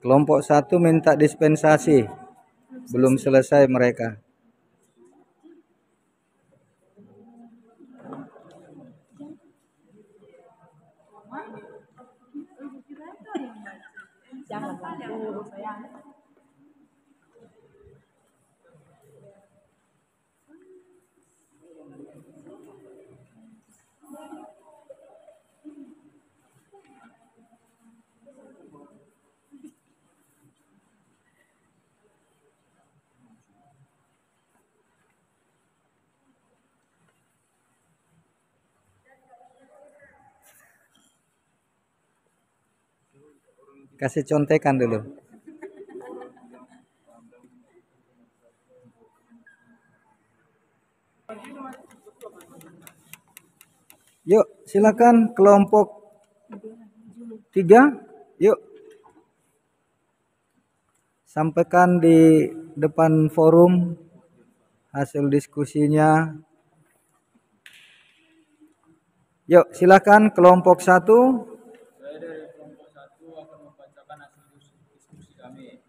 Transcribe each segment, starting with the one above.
Kelompok 1 minta dispensasi. Belum selesai mereka. Kasih contekan dulu. Yuk, silakan kelompok 3. Yuk. Sampaikan di depan forum hasil diskusinya. Yuk, silakan kelompok 1. Saya dari kelompok 1 akan membacakan hasil diskusi kami.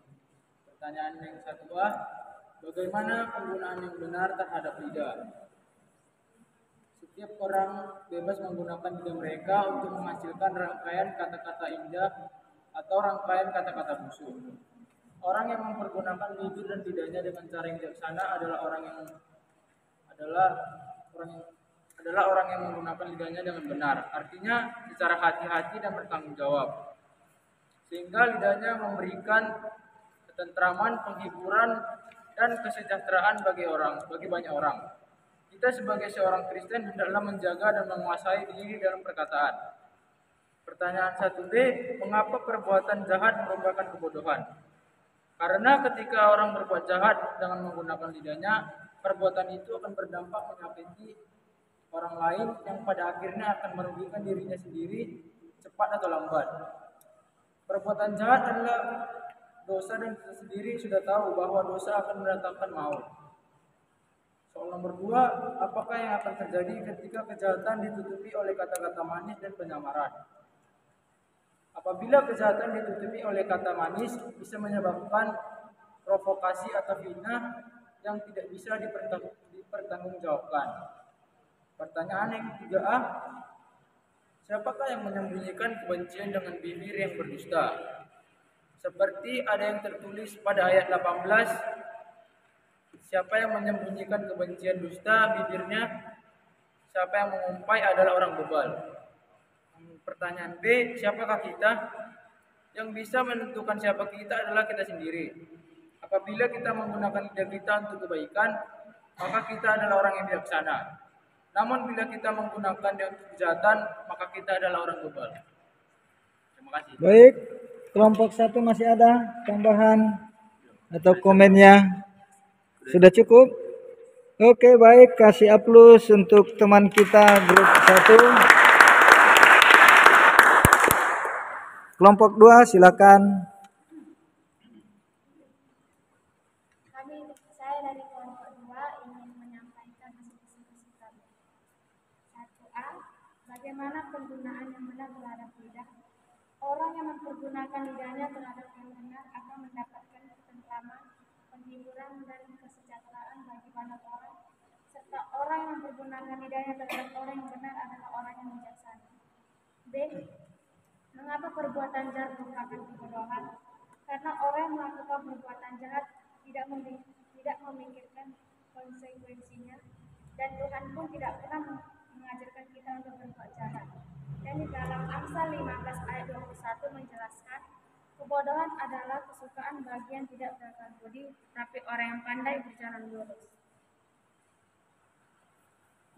Pertanyaan yang 1A, bagaimana penggunaan yang benar terhadap lidah? Setiap orang bebas menggunakan lidah mereka untuk menghasilkan rangkaian kata-kata indah atau rangkaian kata-kata busuk. Orang yang mempergunakan bibir dan lidahnya dengan cara yang bijaksana adalah orang yang menggunakan lidahnya dengan benar. Artinya secara hati-hati dan bertanggung jawab. Sehingga lidahnya memberikan ketentraman, penghiburan, dan kesejahteraan bagi banyak orang. Kita sebagai seorang Kristen hendaklah menjaga dan menguasai diri dalam perkataan. Pertanyaan 1B, mengapa perbuatan jahat merupakan kebodohan? Karena ketika orang berbuat jahat dengan menggunakan lidahnya, perbuatan itu akan berdampak menyakiti orang lain yang pada akhirnya akan merugikan dirinya sendiri cepat atau lambat. Perbuatan jahat adalah dosa dan kita sendiri sudah tahu bahwa dosa akan mendatangkan maut. Soal nomor 2, apakah yang akan terjadi ketika kejahatan ditutupi oleh kata-kata manis dan penyamaran? Apabila kejahatan ditutupi oleh kata manis, bisa menyebabkan provokasi atau fitnah yang tidak bisa dipertanggungjawabkan. Pertanyaan yang 3A, siapakah yang menyembunyikan kebencian dengan bibir yang berdusta? Seperti ada yang tertulis pada ayat 18, siapa yang menyembunyikan kebencian dusta bibirnya, siapa yang mengumpai adalah orang bebal. Pertanyaan B, siapakah kita? Yang bisa menentukan siapa kita adalah kita sendiri. Apabila kita menggunakan lidah kita untuk kebaikan, maka kita adalah orang yang bijaksana. Namun bila kita menggunakan yang kejahatan, maka kita adalah orang bebal. Terima kasih. Baik, kelompok 1 masih ada tambahan atau komennya? Sudah cukup? Oke, baik, kasih aplaus untuk teman kita grup 1. Kelompok 2 silakan. Saya dari kelompok 2 ingin menyampaikan hasil diskusi kami. 1A, bagaimana penggunaan yang benar terhadap lidah? Orang yang mempergunakan lidahnya terhadap yang benar akan mendapatkan ketentraman, penghiburan, dan kesejahteraan bagi banyak orang. Serta orang yang mempergunakan lidahnya terhadap orang yang benar adalah orang yang bijaksana. B, mengapa perbuatan jahat merupakan kebodohan? Karena orang yang melakukan perbuatan jahat tidak memikirkan konsekuensinya, dan Tuhan pun tidak pernah mengajarkan kita untuk berbuat jahat. Dan di dalam Amsal 15 ayat 21 menjelaskan, kebodohan adalah kesukaan bagi yang tidak berakal budi, tapi orang yang pandai berjalan lurus.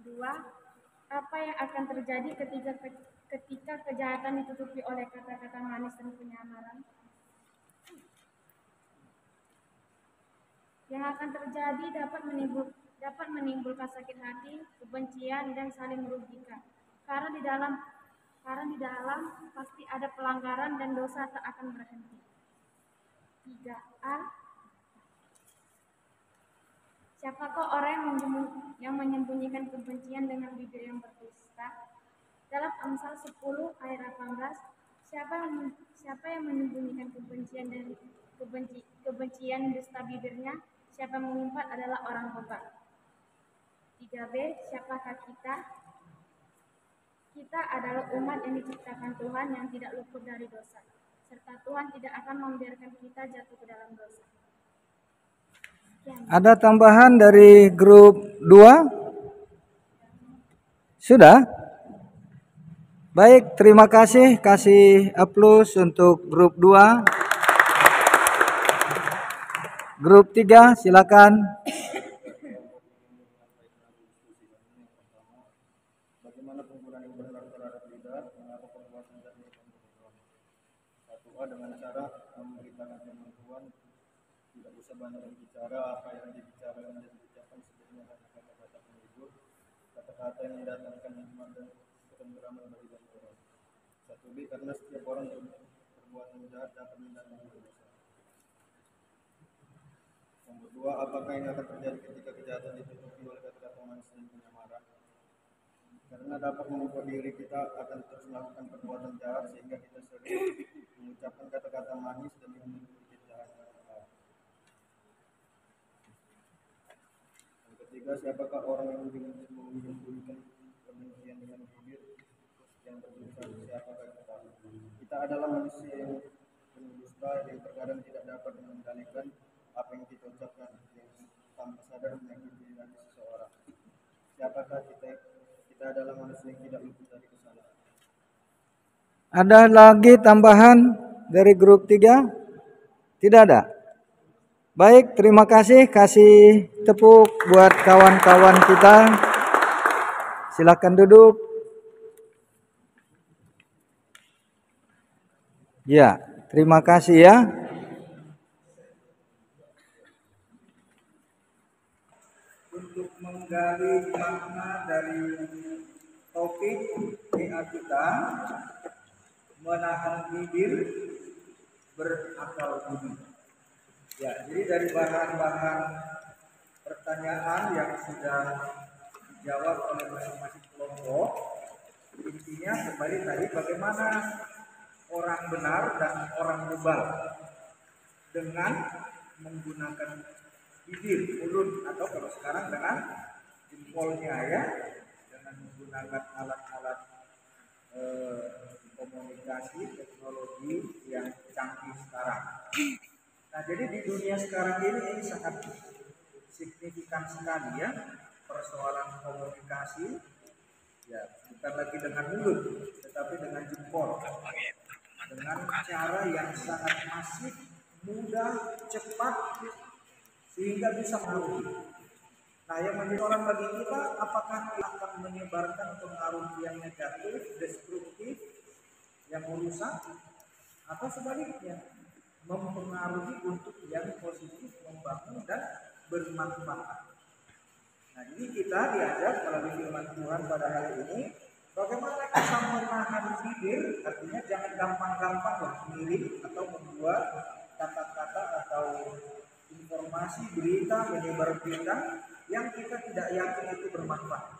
2. Apa yang akan terjadi ketika kejahatan ditutupi oleh kata-kata manis dan penyamaran? Yang akan terjadi dapat menimbulkan sakit hati, kebencian, dan saling merugikan. Karena di dalam karena di dalam pasti ada pelanggaran dan dosa tak akan berhenti. 3A. Siapakah orang yang menyembunyikan kebencian dengan bibir yang berdusta? Dalam Amsal 10 ayat 18, siapa yang menyembunyikan kebencian dan kebencian dusta bibirnya? Siapa yang mengumpat adalah orang bebal. 3B. Siapakah kita? Kita adalah umat yang diciptakan Tuhan yang tidak luput dari dosa, serta Tuhan tidak akan membiarkan kita jatuh ke dalam dosa. Ada tambahan dari grup 2? Sudah? Baik, terima kasih. Kasih aplaus untuk grup 2. Grup 3, silakan. Bagaimana penggunaan yang benar terhadap lidah, mengapa perbuatan dan satu A dengan cara memberitakan firman Tuhan, tidak usah banyak berbicara, apa yang dibicarakan dan diucapkan sebenarnya hanya kata-kata penghibur, kata-kata yang mendatangkan hikmat dan ketenteraman bagi banyak orang. 1B karena setiap orang berbuat jahat dapat mendatangkan dosa. Nomor 2, apakah yang akan terjadi ketika kejahatan ditutupi oleh kata-kata manis dan penyamaran? Karena dapat membuat diri kita akan terus melakukan perbuatan jahat sehingga kita sering mengucapkan kata-kata manis dan memiliki jahat. Yang ketiga, siapakah orang yang menyembunyikan kebencian dengan bibir yang berdosa? Siapakah kita? Kita adalah manusia yang pendusta yang terkadang tidak dapat mengendalikan apa yang kita ucapkan yang tanpa sadar menyakiti hati seseorang. Siapakah kita? Kita adalah manusia yang tidak luput dari kesalahan. Ada lagi tambahan dari grup 3? Tidak ada? Baik, terima kasih. Kasih tepuk buat kawan-kawan kita. Silakan duduk. Ya, terima kasih ya. Untuk menggali makna dari topik PA kita, menahan bibir berakal budi. Ya, jadi dari bahan-bahan pertanyaan yang sudah dijawab oleh masing-masing kelompok, intinya kembali tadi bagaimana orang benar dan orang bebal dengan menggunakan bibir, mulut, atau kalau sekarang dengan jempolnya ya, dengan menggunakan alat-alat komunikasi teknologi yang canggih sekarang. Nah, jadi di dunia sekarang ini sangat signifikan sekali ya persoalan komunikasi, ya bukan lagi dengan mulut, tetapi dengan jempol, dengan cara yang sangat masif, mudah, cepat, sehingga bisa merugi. Nah, yang menjadi orang bagi kita, apakah kita akan menyebarkan pengaruh yang negatif, destruktif, yang merusak, atau sebaliknya mempengaruhi untuk yang positif, membangun dan bermanfaat. Nah, ini kita diajar melalui firman Tuhan pada hari ini, bagaimana kita menahan bibir, artinya jangan gampang-gampang mengirim atau membuat kata-kata atau informasi, berita, menyebar berita yang kita tidak yakin itu bermanfaat.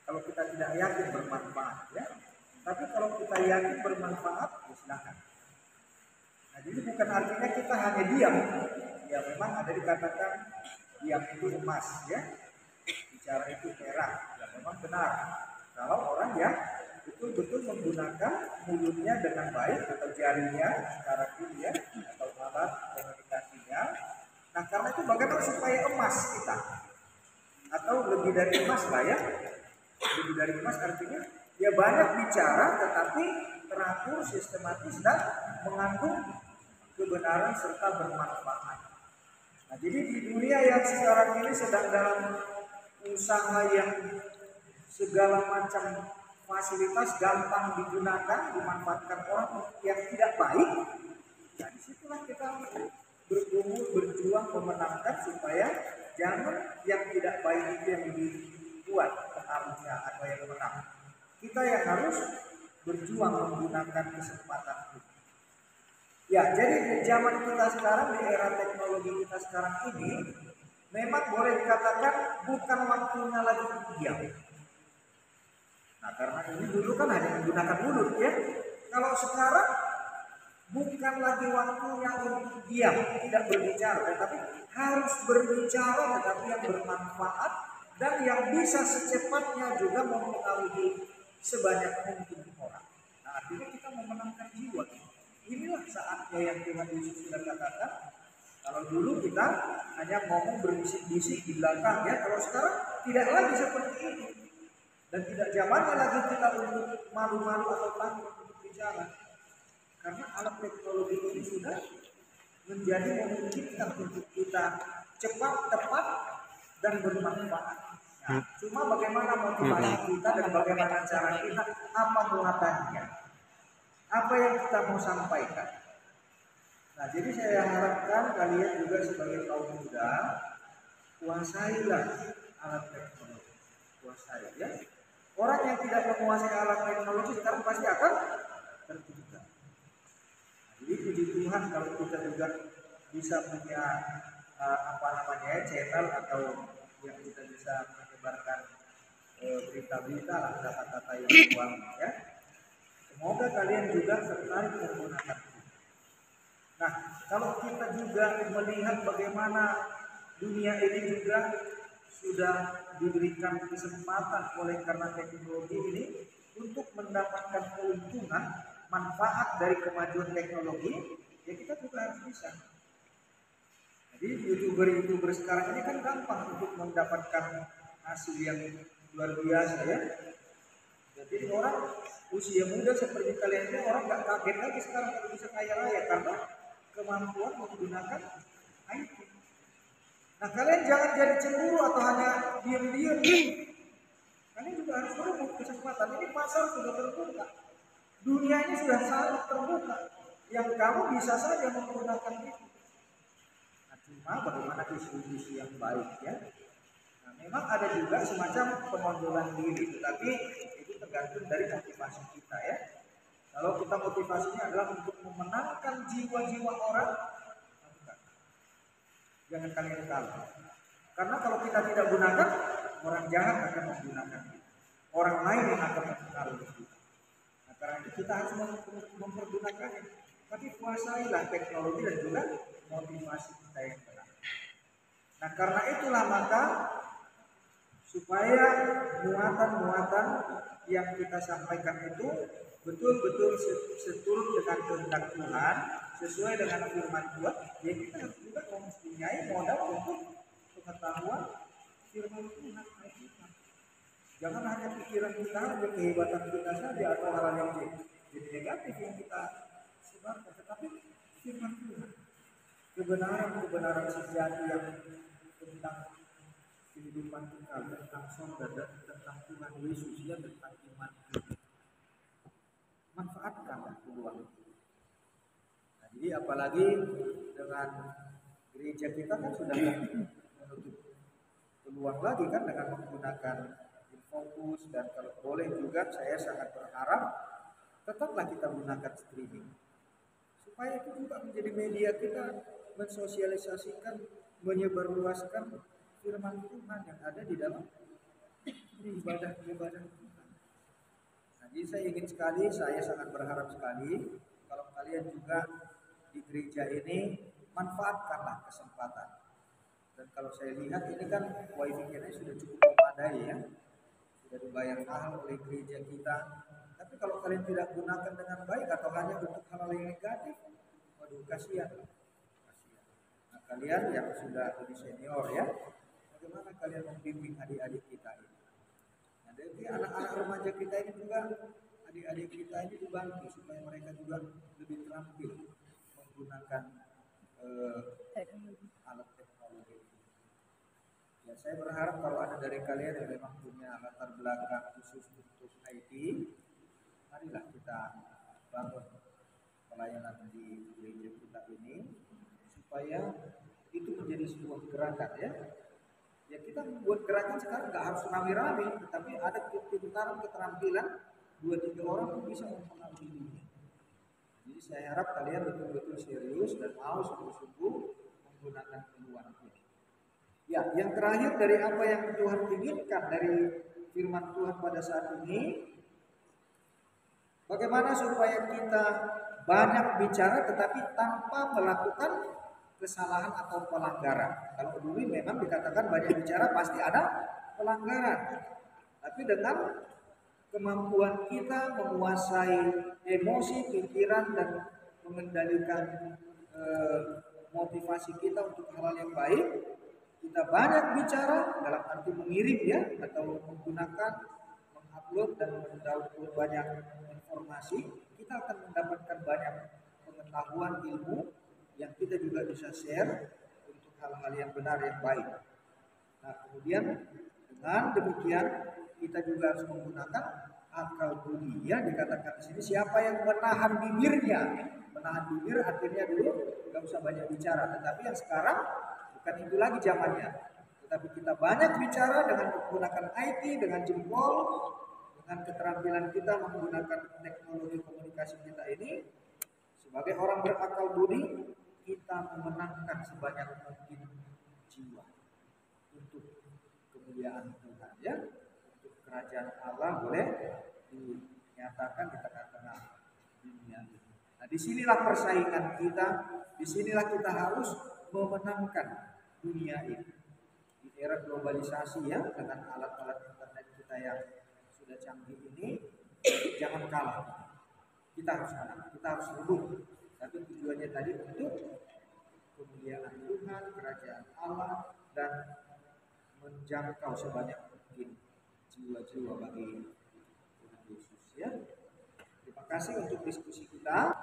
Kalau kita tidak yakin bermanfaat, ya. Tapi kalau kita yakin bermanfaat, ya silakan. Nah, jadi bukan artinya kita hanya diam. Ya, memang ada dikatakan diam itu emas, ya. Bicara itu perak. Ya, memang benar. Kalau orang yang betul-betul menggunakan mulutnya dengan baik atau jarinya secara ya, atau alat komunikasinya. Nah, karena itu bagaimana supaya emas kita? Atau lebih dari emas lah ya. Lebih dari emas artinya ya banyak bicara tetapi teratur, sistematis dan mengandung kebenaran serta bermanfaat. Nah, jadi di dunia yang sekarang ini sedang dalam usaha yang segala macam fasilitas gampang digunakan, dimanfaatkan orang yang tidak baik. Nah, disitulah kita bergumul, berjuang, memenangkan supaya jangan yang tidak baik itu yang dibuat pengaruhnya atau yang menang. Kita yang harus berjuang menggunakan kesempatan itu. Ya, jadi di zaman kita sekarang, di era teknologi kita sekarang ini, memang boleh dikatakan bukan waktunya lagi untuk diam. Nah, karena ini dulu kan hanya menggunakan mulut ya. Kalau sekarang bukan lagi waktunya untuk diam, tidak berbicara, tetapi harus berbicara, tetapi yang bermanfaat dan yang bisa secepatnya juga mempengaruhi sebanyak mungkin orang. Nah, artinya kita memenangkan jiwa. Inilah saatnya yang Tuhan Yesus sudah katakan. Kalau dulu kita hanya ngomong berbisik-bisik di belakang ya, kalau sekarang tidak lagi seperti itu. Dan tidak zamannya lagi kita untuk malu-malu atau takut untuk bicara. Karena alat teknologi ini sudah menjadi memungkinkan untuk kita cepat, tepat, dan bermanfaat. Nah, cuma bagaimana motivasi kita dan bagaimana cara kita, apa muatannya, apa yang kita mau sampaikan. Nah, jadi saya harapkan kalian juga sebagai kaum muda, kuasailah alat teknologi. Kuasai ya. Orang yang tidak menguasai alat teknologi sekarang pasti akan tertinggal. Jadi puji Tuhan kalau kita juga bisa punya channel atau yang kita bisa menyebarkan berita-berita lah, kata-kata yang uang ya. Semoga kalian juga tertarik menggunakan itu. Nah, kalau kita juga melihat bagaimana dunia ini juga sudah diberikan kesempatan oleh karena teknologi ini untuk mendapatkan keuntungan manfaat dari kemajuan teknologi, ya kita juga harus bisa. Jadi youtuber sekarang ini kan gampang untuk mendapatkan hasil yang luar biasa ya. Jadi orang usia muda seperti kalian ini orang nggak kaget lagi sekarang kalau bisa kaya raya karena kemampuan menggunakan IT. Nah, kalian jangan jadi cemburu atau hanya diam-diam. Kalian juga harus berebut kesempatan. Ini pasar sudah terbuka. Dunia ini sudah sangat terbuka. Yang kamu bisa saja menggunakan itu. Nah, cuma bagaimana distribusi yang baik ya. Nah, memang ada juga semacam penonjolan diri, tetapi itu tergantung dari motivasi kita ya. Kalau kita motivasinya adalah untuk memenangkan jiwa-jiwa orang, jangan kalian kalah. Karena kalau kita tidak gunakan, orang jahat akan menggunakan kita. Orang lain yang akan mempengaruhi kita. Nah, karena itu kita harus mempergunakannya. Tapi kuasailah teknologi dan juga motivasi kita yang benar. Nah, karena itulah maka supaya muatan-muatan yang kita sampaikan itu betul-betul seturut dengan kehendak Tuhan, sesuai dengan firman Tuhan, ya kita harus juga mempunyai modal untuk pengetahuan firman Tuhan. Jangan hanya pikiran kita saja, kehebatan kita saja atau hal yang jadi negatif yang kita sebarkan, tetapi firman Tuhan, kebenaran sejati yang tentang kehidupan kita, tentang surga, tentang Tuhan Yesus, ya, tentang iman kita. Manfaatkan peluang itu. Nah, jadi apalagi dengan gereja kita kan sudah menutup peluang lagi kan dengan menggunakan Infocus, dan kalau boleh juga saya sangat berharap tetaplah kita gunakan streaming supaya itu juga menjadi media kita mensosialisasikan, menyebarluaskan firman Tuhan yang ada di dalam ibadah kita. Jadi saya ingin sekali, saya sangat berharap sekali kalau kalian juga di gereja ini manfaatkanlah kesempatan. Dan kalau saya lihat ini kan wifi-nya sudah cukup memadai ya, sudah dibayar mahal oleh gereja kita. Tapi kalau kalian tidak gunakan dengan baik atau hanya untuk hal yang negatif, waduh kasihan. Nah, kalian yang sudah lebih senior ya, bagaimana kalian membimbing adik-adik kita ini? Jadi anak-anak remaja kita ini juga, adik-adik kita ini dibantu supaya mereka juga lebih terampil menggunakan alat teknologi. Ya, saya berharap kalau ada dari kalian yang memang punya latar belakang khusus untuk IT, marilah kita bangun pelayanan di gereja kita ini supaya itu menjadi sebuah gerakan ya. Ya kita membuat gerakan sekarang nggak harus rame-rame, tapi ada pintaran keterampilan 2-3 orang pun bisa mempengaruhi dunia. Jadi saya harap kalian betul-betul serius dan mau sungguh-sungguh menggunakan peluang ini. Ya, yang terakhir dari apa yang Tuhan inginkan dari firman Tuhan pada saat ini, bagaimana supaya kita banyak bicara tetapi tanpa melakukan kesalahan atau pelanggaran. Kalau dulu memang dikatakan banyak bicara pasti ada pelanggaran. Tapi dengan kemampuan kita menguasai emosi, pikiran, dan mengendalikan motivasi kita untuk hal yang baik, kita banyak bicara dalam arti mengirim ya, atau menggunakan, mengupload dan mendownload banyak informasi, kita akan mendapatkan banyak pengetahuan ilmu yang kita juga bisa share untuk hal-hal yang benar yang baik. Nah, kemudian dengan demikian kita juga harus menggunakan akal budi. Ya, dikatakan di sini siapa yang menahan bibirnya. Menahan bibir artinya dulu nggak usah banyak bicara, tetapi yang sekarang bukan itu lagi zamannya. Tetapi kita banyak bicara dengan menggunakan IT, dengan jempol, dengan keterampilan kita menggunakan teknologi komunikasi kita ini. Sebagai orang berakal budi, kita memenangkan sebanyak mungkin jiwa untuk kemuliaan Tuhan, ya, untuk kerajaan Allah boleh dinyatakan di tengah-tengah dunia ini. Nah, disinilah persaingan kita, disinilah kita harus memenangkan dunia ini. Di era globalisasi ya, dengan alat-alat internet kita yang sudah canggih ini, jangan kalah. Kita harus menang, kita harus rebut. Tapi tujuannya tadi untuk kemuliaan Tuhan, kerajaan Allah, dan menjangkau sebanyak mungkin jiwa-jiwa bagi Tuhan Yesus ya. Terima kasih untuk diskusi kita.